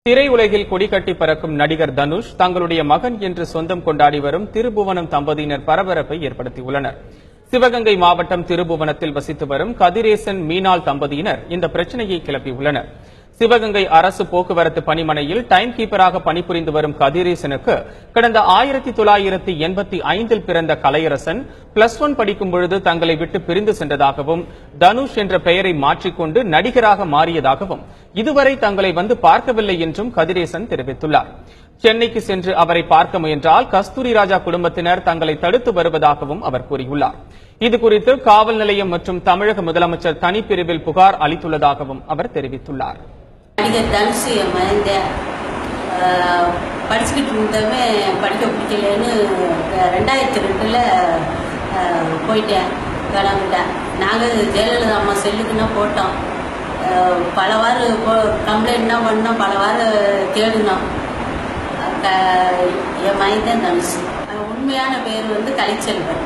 திரையுலகில் கொடிகட்டி பறக்கும் நடிகர் தனுஷ் தங்களுடைய மகன் என்று சொந்தம் கொண்டாடி வரும் திருபுவனம் தம்பதியினர் பரபரப்பை ஏற்படுத்தியுள்ளனர். சிவகங்கை மாவட்டம் திருபுவனத்தில் வசித்து வரும் கதிரேசன் மீனாள் தம்பதியினர் இந்த பிரச்சனையை கிளப்பியுள்ளனர். சிவகங்கை அரசு போக்குவரத்து பணிமனையில் டைம் கீப்பராக பணிபுரிந்து வரும் கதிரேசனுக்கு கடந்த 1985 பிறந்த கலையரசன் +1 படிக்கும் பொழுது தங்களை விட்டு பிரிந்து சென்றதாகவும், தனுஷ் என்ற பெயரை மாற்றிக்கொண்டு நடிகராக மாறியதாகவும், இதுவரை தங்களை வந்து பார்க்கவில்லை என்றும் கதிரேசன் தெரிவித்துள்ளார். சென்னைக்கு சென்று அவரை பார்க்க முயன்றால் கஸ்தூரி ராஜா குடும்பத்தினர் தங்களை தடுத்து வருவதாகவும் அவர் கூறியுள்ளார். இதுகுறித்து காவல் நிலையம் மற்றும் தமிழக முதலமைச்சர் தனிப்பிரிவில் புகார் அளித்துள்ளதாகவும் அவர் தெரிவித்துள்ளார். நடிகர் தனுஷ் என் மகன் படிச்சுக்கிட்டு இருந்தவே படிக்க பிடிக்கலன்னு 2002 போயிட்டேன், கிளம்பிட்டேன். நாங்கள் ஜெயலலிதா அம்மா செல்லுக்குன்னா போட்டோம், பல வாரம் கம்ப்ளைண்ட்னா பண்ணோம், பல வாரம் தேடினோம். என் மகன் தான் தனுஷ். உண்மையான பேர் கலைச்செல்வன்.